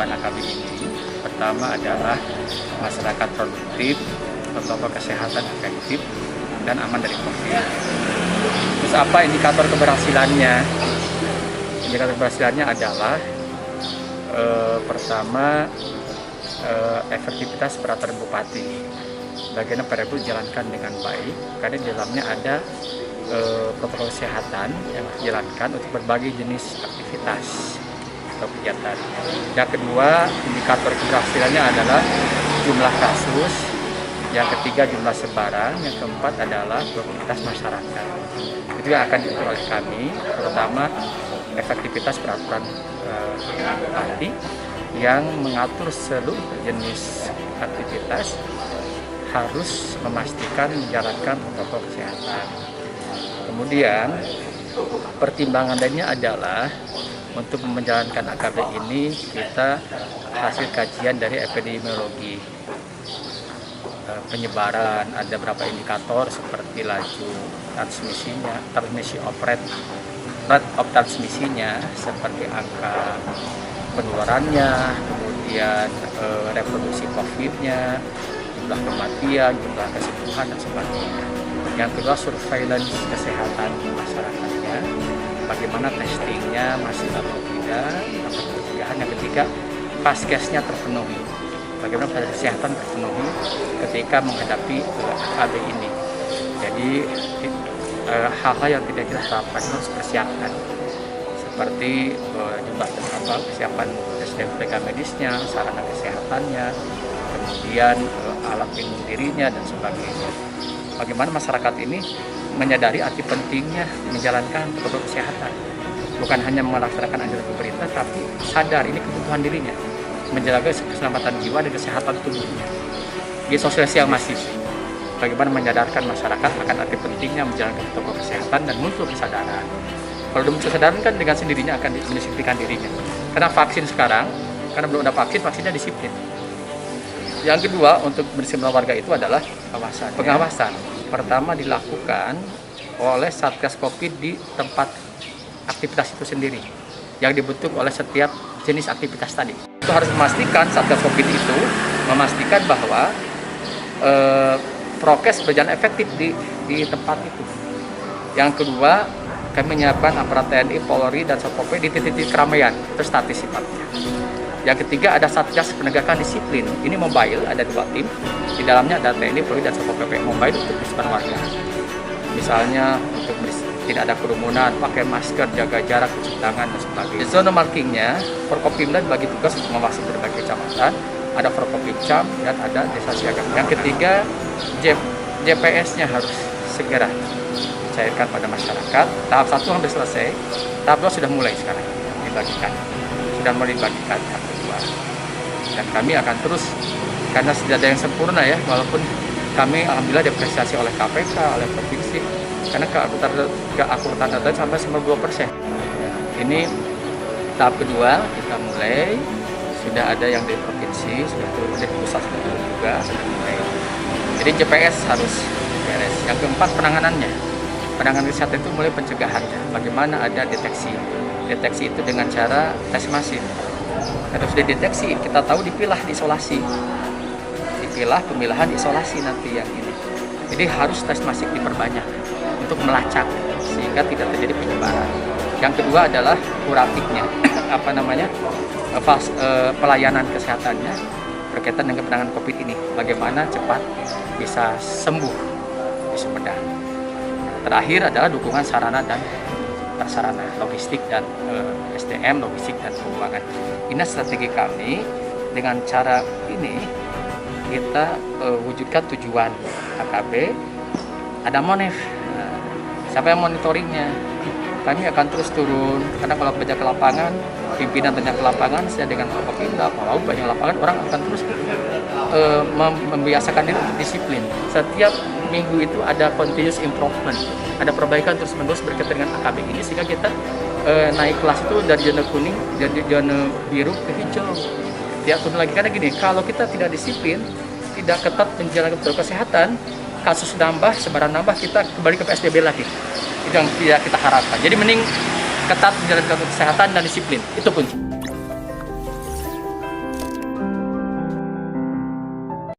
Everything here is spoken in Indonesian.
tujuan AKB ini. Pertama adalah masyarakat produktif, protokol kesehatan efektif, dan aman dari COVID. Terus apa indikator keberhasilannya? Indikator keberhasilannya adalah pertama efektivitas peraturan bupati. Bagaimana peraturan itu dijalankan dengan baik, karena di dalamnya ada protokol kesehatan yang dijalankan untuk berbagai jenis aktivitas atau kegiatan. Yang kedua, indikator keberhasilannya adalah jumlah kasus. Yang ketiga, jumlah sebaran. Yang keempat adalah produktivitas masyarakat. Itu yang akan diukur oleh kami, terutama efektivitas peraturan bupati yang mengatur seluruh jenis aktivitas harus memastikan menjalankan protokol kesehatan. Kemudian pertimbangan lainnya adalah untuk menjalankan AKB ini kita hasil kajian dari epidemiologi penyebaran, ada beberapa indikator seperti laju transmisinya, rate of transmisinya, seperti angka penularannya, kemudian reproduksi COVID-nya, jumlah kematian, jumlah kesembuhan, dan sebagainya. Yang kedua, surveillance kesehatan masyarakatnya, bagaimana testingnya masih atau tidak, apa pencegahan. Yang ketiga, paskesnya terpenuhi, bagaimana fasilitas kesehatan terpenuhi ketika menghadapi AKB ini. Jadi hal-hal yang tidak kita harapkan harus persiapkan, seperti jumlah kesiapan SDM tenaga medisnya, sarana kesehatannya, kemudian alat pelindung dirinya, dan sebagainya. Bagaimana masyarakat ini menyadari arti pentingnya menjalankan protokol kesehatan, bukan hanya melaksanakan anjuran pemerintah, tapi sadar ini kebutuhan dirinya, menjaga keselamatan jiwa dan kesehatan tubuhnya. Di sosialisasi yang masif, bagaimana menyadarkan masyarakat akan arti pentingnya menjalankan protokol kesehatan dan muncul kesadaran. Kalau muncul kesadaran kan dengan sendirinya akan mendisiplinkan dirinya. Karena vaksin sekarang, karena belum ada vaksin, vaksinnya disiplin. Yang kedua, untuk berdisiplin warga itu adalah pengawasan. Pertama dilakukan oleh Satgas Covid di tempat aktivitas itu sendiri, yang dibentuk oleh setiap jenis aktivitas tadi. Itu harus memastikan Satgas Covid itu memastikan bahwa prokes berjalan efektif di tempat itu. Yang kedua, kami menyiapkan aparat TNI, Polri, dan Satpol PP di titik-titik keramaian, itu statis sifatnya. Yang ketiga, ada Satgas Penegakan Disiplin. Ini mobile, ada 2 tim. Di dalamnya ada TNI, Polri, dan Satpol PP. Mobile untuk disiplin warga. Misalnya untuk tidak ada kerumunan, pakai masker, jaga jarak, cuci tangan, dan sebagainya. Di zona markingnya, Forkopimda bagi tugas untuk mengawasi berbagai kecamatan. Ada Forkopimcam dan ada Desa Siaga. Yang ketiga, JPS-nya harus segera dicairkan pada masyarakat. Tahap 1 hampir selesai. Tahap 2 sudah mulai sekarang dibagikan. Sudah mulai dibagikan tahap kedua. Dan kami akan terus, karena tidak ada yang sempurna ya, walaupun kami alhamdulillah diapresiasi oleh KPK, oleh provinsi, karena keakuratan data sampai 92%. Ini tahap kedua kita mulai, sudah ada yang dari provinsi, sudah turun dari pusat juga sudah mulai. Jadi JPS harus beres. Yang keempat, penanganannya. Penanganan kesehatan itu mulai pencegahannya. Bagaimana ada deteksi. Deteksi itu dengan cara tes masif. Kalau sudah deteksi, kita tahu dipilah di isolasi. Dipilah pemilahan isolasi nanti yang ini. Jadi harus tes masif diperbanyak untuk melacak sehingga tidak terjadi penyebaran. Yang kedua adalah kuratifnya, pelayanan kesehatannya berkaitan dengan penanganan COVID ini. Bagaimana cepat bisa sembuh di Sumedang. Terakhir adalah dukungan sarana dan prasarana, logistik dan SDM, logistik dan keuangan. Ini strategi kami. Dengan cara ini kita wujudkan tujuan AKB. Ada monef. Siapa yang monitoringnya? Kami akan terus turun, karena kalau kerja ke lapangan, pimpinan tanya ke lapangan, saya dengan Forkopimda, kalau banyak lapangan, orang akan terus membiasakan diri untuk disiplin. Setiap minggu itu ada continuous improvement, ada perbaikan terus menerus berkaitan dengan AKB ini, sehingga kita naik kelas itu dari zona kuning, dari zona biru ke hijau. Tidak turun lagi, karena gini, kalau kita tidak disiplin, tidak ketat menjalankan protokol kesehatan, kasus nambah, sebaran nambah, kita kembali ke PSBB lagi. Itu yang tidak kita harapkan. Jadi mending ketat menjalankan kesehatan dan disiplin, itu kunci.